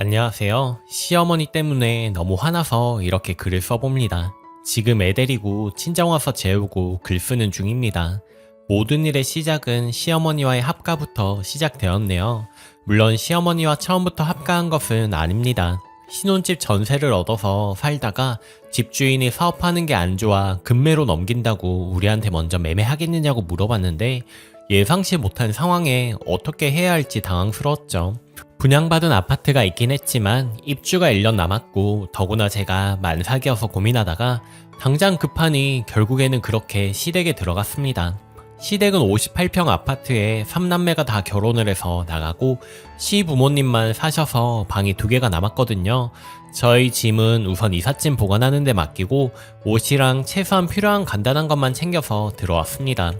안녕하세요. 시어머니 때문에 너무 화나서 이렇게 글을 써봅니다. 지금 애 데리고 친정와서 재우고 글 쓰는 중입니다. 모든 일의 시작은 시어머니와의 합가부터 시작되었네요. 물론 시어머니와 처음부터 합가한 것은 아닙니다. 신혼집 전세를 얻어서 살다가 집주인이 사업하는 게 안 좋아 급매로 넘긴다고 우리한테 먼저 매매하겠느냐고 물어봤는데 예상치 못한 상황에 어떻게 해야 할지 당황스러웠죠. 분양받은 아파트가 있긴 했지만 입주가 1년 남았고 더구나 제가 만삭이어서 고민하다가 당장 급하니 결국에는 그렇게 시댁에 들어갔습니다. 시댁은 58평 아파트에 3남매가 다 결혼을 해서 나가고 시부모님만 사셔서 방이 2개가 남았거든요. 저희 짐은 우선 이삿짐 보관하는 데 맡기고 옷이랑 최소한 필요한 간단한 것만 챙겨서 들어왔습니다.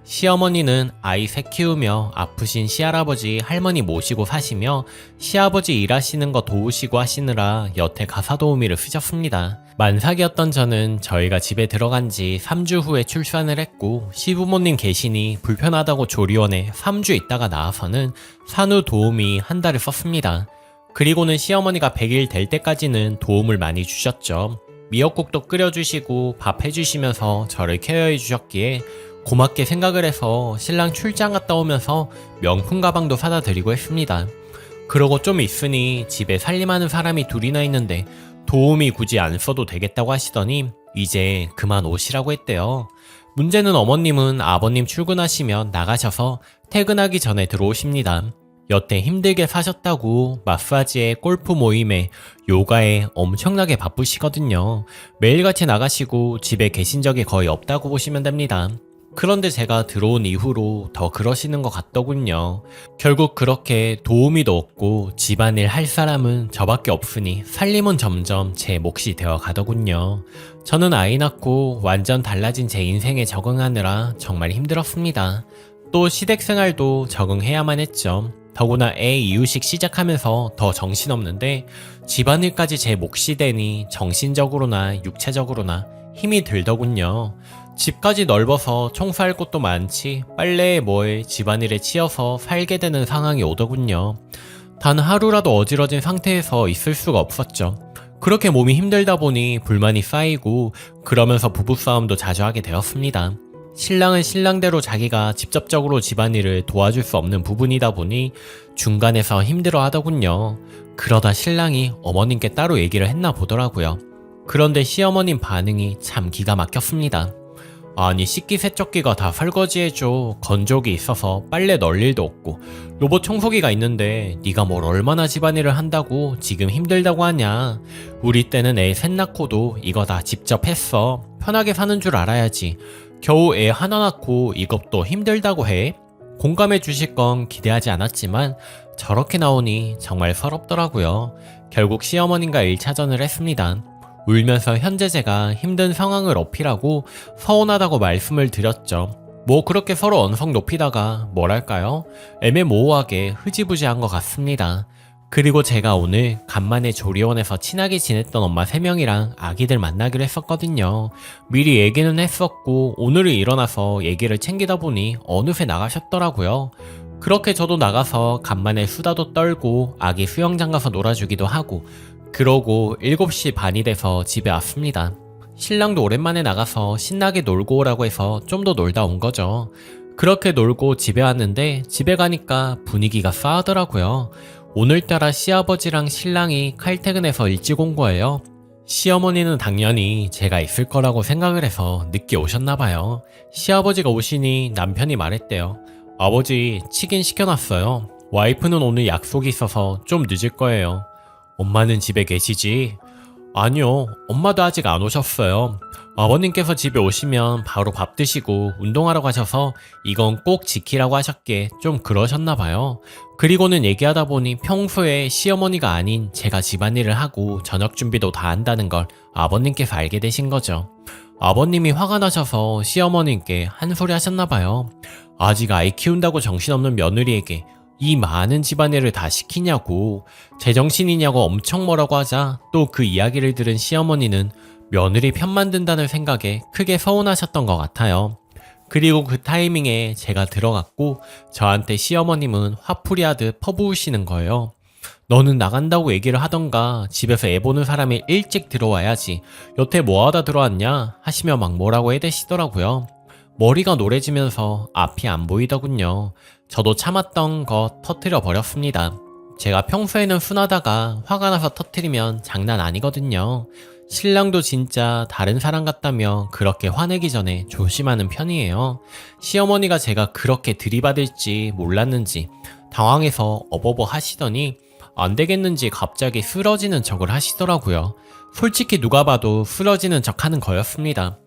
시어머니는 아이 셋 키우며 아프신 시할아버지 할머니 모시고 사시며 시아버지 일하시는 거 도우시고 하시느라 여태 가사도우미를 쓰셨습니다. 만삭이었던 저는 저희가 집에 들어간 지 3주 후에 출산을 했고 시부모님 계시니 불편하다고 조리원에 3주 있다가 나와서는 산후 도우미 한 달을 썼습니다. 그리고는 시어머니가 100일 될 때까지는 도움을 많이 주셨죠. 미역국도 끓여주시고 밥 해주시면서 저를 케어해 주셨기에 고맙게 생각을 해서 신랑 출장 갔다 오면서 명품 가방도 사다 드리고 했습니다. 그러고 좀 있으니 집에 살림하는 사람이 둘이나 있는데 도움이 굳이 안 써도 되겠다고 하시더니 이제 그만 오시라고 했대요. 문제는 어머님은 아버님 출근하시면 나가셔서 퇴근하기 전에 들어오십니다. 여태 힘들게 사셨다고 마사지에 골프 모임에 요가에 엄청나게 바쁘시거든요. 매일같이 나가시고 집에 계신 적이 거의 없다고 보시면 됩니다. 그런데 제가 들어온 이후로 더 그러시는 것 같더군요. 결국 그렇게 도우미도 없고 집안일 할 사람은 저밖에 없으니 살림은 점점 제 몫이 되어 가더군요. 저는 아이 낳고 완전 달라진 제 인생에 적응하느라 정말 힘들었습니다. 또 시댁 생활도 적응해야만 했죠. 더구나 애 이유식 시작하면서 더 정신없는데 집안일까지 제 몫이 되니 정신적으로나 육체적으로나 힘이 들더군요. 집까지 넓어서 청소할 곳도 많지 빨래에 뭐에 집안일에 치여서 살게 되는 상황이 오더군요. 단 하루라도 어지러진 상태에서 있을 수가 없었죠. 그렇게 몸이 힘들다 보니 불만이 쌓이고 그러면서 부부싸움도 자주 하게 되었습니다. 신랑은 신랑대로 자기가 직접적으로 집안일을 도와줄 수 없는 부분이다 보니 중간에서 힘들어 하더군요. 그러다 신랑이 어머님께 따로 얘기를 했나 보더라고요. 그런데 시어머님 반응이 참 기가 막혔습니다. 아니 식기세척기가 다 설거지해줘. 건조기 있어서 빨래 널 일도 없고 로봇 청소기가 있는데 네가 뭘 얼마나 집안일을 한다고 지금 힘들다고 하냐. 우리 때는 애 셋 낳고도 이거 다 직접 했어. 편하게 사는 줄 알아야지. 겨우 애 하나 낳고 이것도 힘들다고 해? 공감해 주실 건 기대하지 않았지만 저렇게 나오니 정말 서럽더라고요. 결국 시어머님과 1차전을 했습니다. 울면서 현재 제가 힘든 상황을 어필하고 서운하다고 말씀을 드렸죠. 뭐 그렇게 서로 언성 높이다가 뭐랄까요? 애매모호하게 흐지부지한 것 같습니다. 그리고 제가 오늘 간만에 조리원에서 친하게 지냈던 엄마 3명이랑 아기들 만나기로 했었거든요. 미리 얘기는 했었고 오늘을 일어나서 얘기를 챙기다 보니 어느새 나가셨더라고요. 그렇게 저도 나가서 간만에 수다도 떨고 아기 수영장 가서 놀아주기도 하고 그러고 7시 반이 돼서 집에 왔습니다. 신랑도 오랜만에 나가서 신나게 놀고 오라고 해서 좀 더 놀다 온 거죠. 그렇게 놀고 집에 왔는데 집에 가니까 분위기가 싸하더라고요. 오늘따라 시아버지랑 신랑이 칼퇴근해서 일찍 온 거예요. 시어머니는 당연히 제가 있을 거라고 생각을 해서 늦게 오셨나봐요. 시아버지가 오시니 남편이 말했대요. 아버지 치킨 시켜놨어요. 와이프는 오늘 약속이 있어서 좀 늦을 거예요. 엄마는 집에 계시지? 아니요, 엄마도 아직 안 오셨어요. 아버님께서 집에 오시면 바로 밥 드시고 운동하러 가셔서 이건 꼭 지키라고 하셨기에 좀 그러셨나봐요. 그리고는 얘기하다 보니 평소에 시어머니가 아닌 제가 집안일을 하고 저녁 준비도 다 한다는 걸 아버님께서 알게 되신 거죠. 아버님이 화가 나셔서 시어머님께 한 소리 하셨나봐요. 아직 아이 키운다고 정신없는 며느리에게 이 많은 집안일을 다 시키냐고, 제정신이냐고 엄청 뭐라고 하자 또 그 이야기를 들은 시어머니는 며느리 편만 든다는 생각에 크게 서운하셨던 것 같아요. 그리고 그 타이밍에 제가 들어갔고 저한테 시어머님은 화풀이하듯 퍼부으시는 거예요. 너는 나간다고 얘기를 하던가 집에서 애 보는 사람이 일찍 들어와야지. 여태 뭐하다 들어왔냐? 하시며 막 뭐라고 해대시더라고요. 머리가 노래지면서 앞이 안 보이더군요. 저도 참았던 거 터뜨려 버렸습니다. 제가 평소에는 순하다가 화가 나서 터뜨리면 장난 아니거든요. 신랑도 진짜 다른 사람 같다며 그렇게 화내기 전에 조심하는 편이에요. 시어머니가 제가 그렇게 들이받을지 몰랐는지 당황해서 어버버 하시더니 안 되겠는지 갑자기 쓰러지는 척을 하시더라고요. 솔직히 누가 봐도 쓰러지는 척 하는 거였습니다.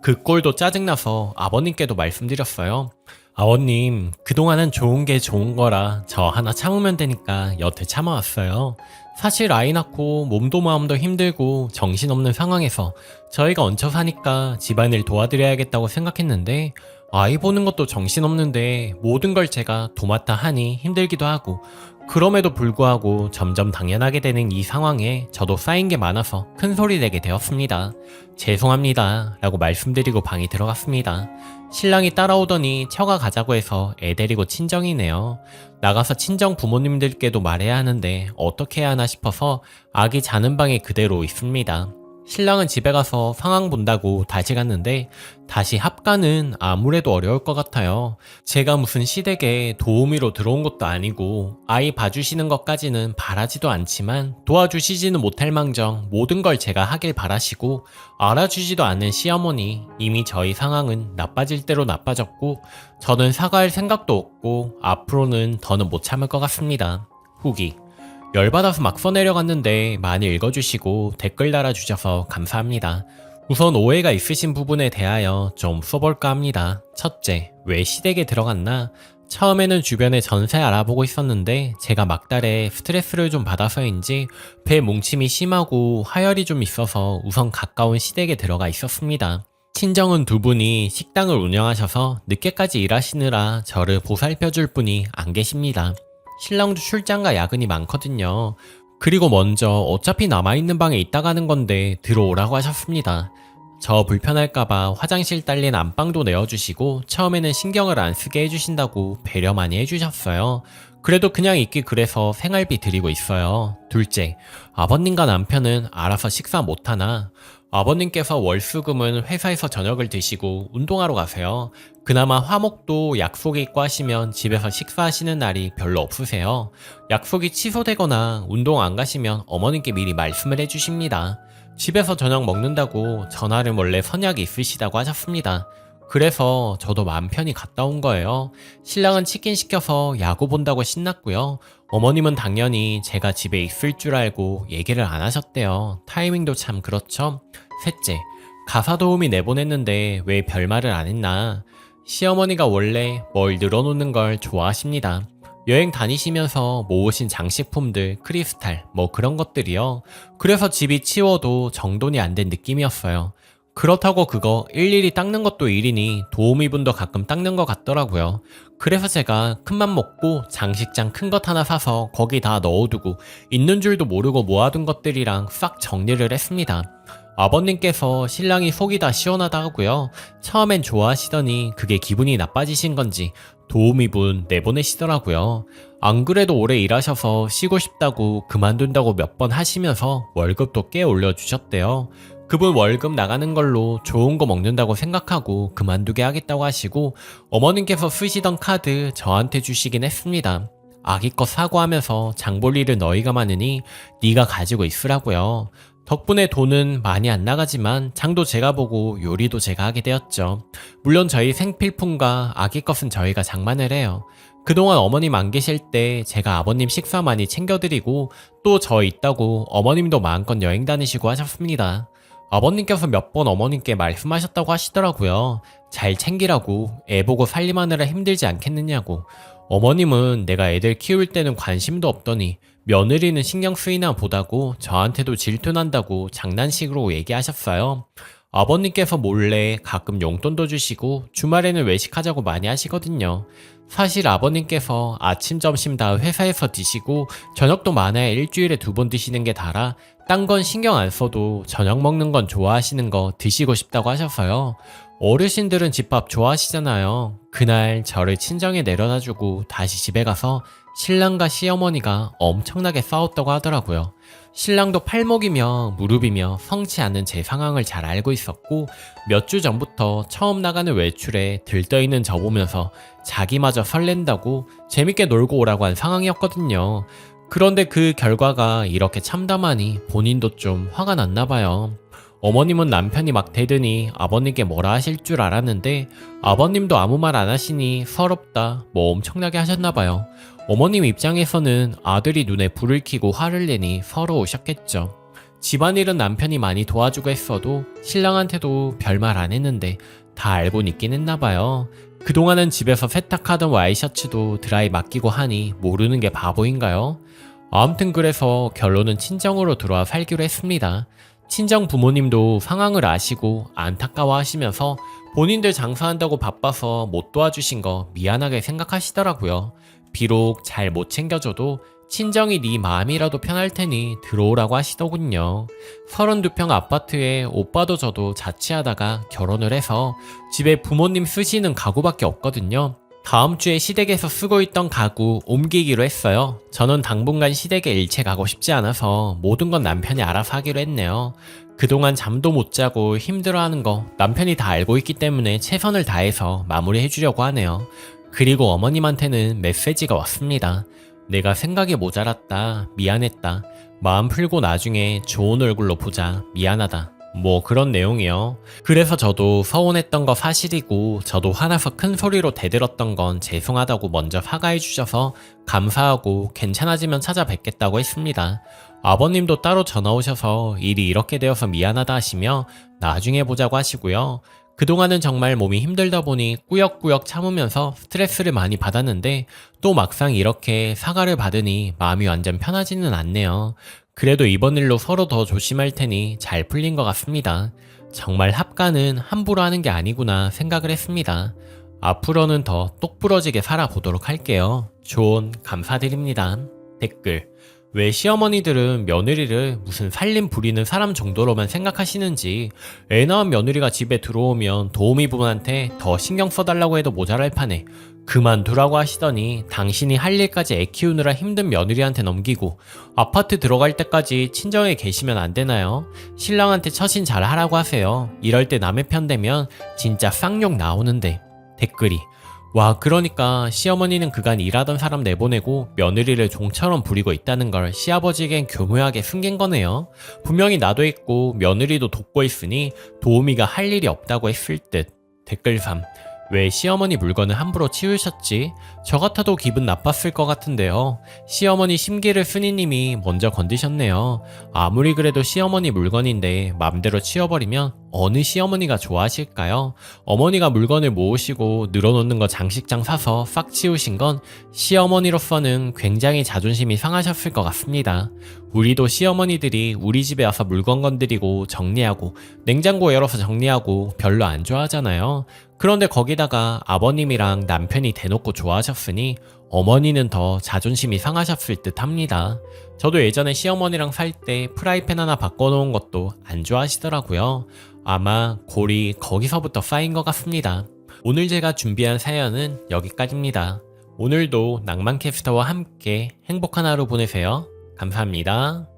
그 꼴도 짜증나서 아버님께도 말씀드렸어요. 아버님, 그동안은 좋은 게 좋은 거라 저 하나 참으면 되니까 여태 참아왔어요. 사실 아이 낳고 몸도 마음도 힘들고 정신없는 상황에서 저희가 얹혀 사니까 집안일 도와드려야겠다고 생각했는데 아이 보는 것도 정신없는데 모든 걸 제가 도맡아 하니 힘들기도 하고 그럼에도 불구하고 점점 당연하게 되는 이 상황에 저도 쌓인 게 많아서 큰 소리 내게 되었습니다. 죄송합니다 라고 말씀드리고 방에 들어갔습니다. 신랑이 따라오더니 처가 가자고 해서 애 데리고 친정이네요. 나가서 친정 부모님들께도 말해야 하는데 어떻게 해야 하나 싶어서 아기 자는 방에 그대로 있습니다. 신랑은 집에 가서 상황 본다고 다시 갔는데 다시 합가는 아무래도 어려울 것 같아요. 제가 무슨 시댁에 도우미로 들어온 것도 아니고 아이 봐주시는 것까지는 바라지도 않지만 도와주시지는 못할 망정 모든 걸 제가 하길 바라시고 알아주지도 않는 시어머니. 이미 저희 상황은 나빠질 대로 나빠졌고 저는 사과할 생각도 없고 앞으로는 더는 못 참을 것 같습니다. 후기. 열받아서 막 써내려갔는데 많이 읽어주시고 댓글 달아주셔서 감사합니다. 우선 오해가 있으신 부분에 대하여 좀 써볼까 합니다. 첫째, 왜 시댁에 들어갔나? 처음에는 주변에 전세 알아보고 있었는데 제가 막달에 스트레스를 좀 받아서인지 배 뭉침이 심하고 하열이 좀 있어서 우선 가까운 시댁에 들어가 있었습니다. 친정은 두 분이 식당을 운영하셔서 늦게까지 일하시느라 저를 보살펴줄 분이 안 계십니다. 신랑도 출장과 야근이 많거든요. 그리고 먼저 어차피 남아있는 방에 있다 가는 건데 들어오라고 하셨습니다. 저 불편할까봐 화장실 딸린 안방도 내어주시고 처음에는 신경을 안 쓰게 해주신다고 배려 많이 해주셨어요. 그래도 그냥 있기 그래서 생활비 드리고 있어요. 둘째, 아버님과 남편은 알아서 식사 못하나? 아버님께서 월수금은 회사에서 저녁을 드시고 운동하러 가세요. 그나마 화목도 약속이 있고 하시면 집에서 식사하시는 날이 별로 없으세요. 약속이 취소되거나 운동 안 가시면 어머님께 미리 말씀을 해주십니다. 집에서 저녁 먹는다고 전화를 원래 선약이 있으시다고 하셨습니다. 그래서 저도 마음 편히 갔다 온 거예요. 신랑은 치킨 시켜서 야구 본다고 신났고요. 어머님은 당연히 제가 집에 있을 줄 알고 얘기를 안 하셨대요. 타이밍도 참 그렇죠. 셋째, 가사 도우미 내보냈는데 왜 별말을 안 했나? 시어머니가 원래 뭘 늘어놓는 걸 좋아하십니다. 여행 다니시면서 모으신 장식품들, 크리스탈, 뭐 그런 것들이요. 그래서 집이 치워도 정돈이 안 된 느낌이었어요. 그렇다고 그거 일일이 닦는 것도 일이니 도우미분도 가끔 닦는 것 같더라고요. 그래서 제가 큰맘 먹고 장식장 큰 것 하나 사서 거기 다 넣어두고 있는 줄도 모르고 모아둔 것들이랑 싹 정리를 했습니다. 아버님께서 신랑이 속이 다 시원하다고요. 처음엔 좋아하시더니 그게 기분이 나빠지신 건지 도우미분 내보내시더라고요. 안 그래도 오래 일하셔서 쉬고 싶다고 그만둔다고 몇 번 하시면서 월급도 꽤 올려주셨대요. 그분 월급 나가는 걸로 좋은 거 먹는다고 생각하고 그만두게 하겠다고 하시고 어머님께서 쓰시던 카드 저한테 주시긴 했습니다. 아기 거 사고 하면서 장볼 일을 너희가 많으니 네가 가지고 있으라고요. 덕분에 돈은 많이 안 나가지만 장도 제가 보고 요리도 제가 하게 되었죠. 물론 저희 생필품과 아기 것은 저희가 장만을 해요. 그동안 어머님 안 계실 때 제가 아버님 식사 많이 챙겨드리고 또 저 있다고 어머님도 마음껏 여행 다니시고 하셨습니다. 아버님께서 몇 번 어머님께 말씀하셨다고 하시더라고요. 잘 챙기라고, 애 보고 살림하느라 힘들지 않겠느냐고. 어머님은 내가 애들 키울 때는 관심도 없더니 며느리는 신경 쓰이나 보다고 저한테도 질투난다고 장난식으로 얘기하셨어요. 아버님께서 몰래 가끔 용돈도 주시고 주말에는 외식하자고 많이 하시거든요. 사실 아버님께서 아침 점심 다 회사에서 드시고 저녁도 많아야 일주일에 2번 드시는 게 다라 딴 건 신경 안 써도 저녁 먹는 건 좋아하시는 거 드시고 싶다고 하셔서요. 어르신들은 집밥 좋아하시잖아요. 그날 저를 친정에 내려다주고 다시 집에 가서 신랑과 시어머니가 엄청나게 싸웠다고 하더라고요. 신랑도 팔목이며 무릎이며 성치 않은 제 상황을 잘 알고 있었고 몇 주 전부터 처음 나가는 외출에 들떠있는 저 보면서 자기마저 설렌다고 재밌게 놀고 오라고 한 상황이었거든요. 그런데 그 결과가 이렇게 참담하니 본인도 좀 화가 났나 봐요. 어머님은 남편이 막 대드니 아버님께 뭐라 하실 줄 알았는데 아버님도 아무 말 안 하시니 서럽다 뭐 엄청나게 하셨나 봐요. 어머님 입장에서는 아들이 눈에 불을 켜고 화를 내니 서러우셨겠죠. 집안일은 남편이 많이 도와주고 했어도 신랑한테도 별말 안 했는데 다 알고 있긴 했나 봐요. 그동안은 집에서 세탁하던 와이셔츠도 드라이 맡기고 하니 모르는 게 바보인가요? 아무튼 그래서 결론은 친정으로 들어와 살기로 했습니다. 친정 부모님도 상황을 아시고 안타까워 하시면서 본인들 장사한다고 바빠서 못 도와주신 거 미안하게 생각하시더라고요. 비록 잘 못 챙겨줘도 친정이 네 마음이라도 편할 테니 들어오라고 하시더군요. 32평 아파트에 오빠도 저도 자취하다가 결혼을 해서 집에 부모님 쓰시는 가구밖에 없거든요. 다음 주에 시댁에서 쓰고 있던 가구 옮기기로 했어요. 저는 당분간 시댁에 일체 가고 싶지 않아서 모든 건 남편이 알아서 하기로 했네요. 그동안 잠도 못 자고 힘들어하는 거 남편이 다 알고 있기 때문에 최선을 다해서 마무리해주려고 하네요. 그리고 어머님한테는 메시지가 왔습니다. 내가 생각이 모자랐다. 미안했다. 마음 풀고 나중에 좋은 얼굴로 보자. 미안하다. 뭐 그런 내용이요. 그래서 저도 서운했던 거 사실이고 저도 화나서 큰 소리로 대들었던 건 죄송하다고 먼저 사과해 주셔서 감사하고 괜찮아지면 찾아뵙겠다고 했습니다. 아버님도 따로 전화 오셔서 일이 이렇게 되어서 미안하다 하시며 나중에 보자고 하시고요. 그동안은 정말 몸이 힘들다 보니 꾸역꾸역 참으면서 스트레스를 많이 받았는데 또 막상 이렇게 사과를 받으니 마음이 완전 편하지는 않네요. 그래도 이번 일로 서로 더 조심할 테니 잘 풀린 것 같습니다. 정말 합가는 함부로 하는 게 아니구나 생각을 했습니다. 앞으로는 더 똑부러지게 살아보도록 할게요. 조언 감사드립니다. 댓글: 왜 시어머니들은 며느리를 무슨 살림 부리는 사람 정도로만 생각하시는지. 애 낳은 며느리가 집에 들어오면 도우미 분한테 더 신경 써달라고 해도 모자랄 판에 그만두라고 하시더니 당신이 할 일까지 애 키우느라 힘든 며느리한테 넘기고 아파트 들어갈 때까지 친정에 계시면 안 되나요? 신랑한테 처신 잘 하라고 하세요. 이럴 때 남의 편 되면 진짜 쌍욕 나오는데. 댓글이: 와, 그러니까 시어머니는 그간 일하던 사람 내보내고 며느리를 종처럼 부리고 있다는 걸 시아버지에겐 교묘하게 숨긴 거네요. 분명히 나도 있고 며느리도 돕고 있으니 도우미가 할 일이 없다고 했을 듯. 댓글 3: 왜 시어머니 물건을 함부로 치우셨지? 저 같아도 기분 나빴을 것 같은데요. 시어머니 심기를 스니님이 먼저 건드셨네요. 아무리 그래도 시어머니 물건인데 맘대로 치워버리면 어느 시어머니가 좋아하실까요? 어머니가 물건을 모으시고 늘어놓는 거 장식장 사서 싹 치우신 건 시어머니로서는 굉장히 자존심이 상하셨을 것 같습니다. 우리도 시어머니들이 우리 집에 와서 물건 건드리고 정리하고 냉장고 열어서 정리하고 별로 안 좋아하잖아요. 그런데 거기다가 아버님이랑 남편이 대놓고 좋아하셨으니 어머니는 더 자존심이 상하셨을 듯 합니다. 저도 예전에 시어머니랑 살 때 프라이팬 하나 바꿔놓은 것도 안 좋아하시더라고요. 아마 골이 거기서부터 쌓인 것 같습니다. 오늘 제가 준비한 사연은 여기까지입니다. 오늘도 낭만캐스터와 함께 행복한 하루 보내세요. 감사합니다.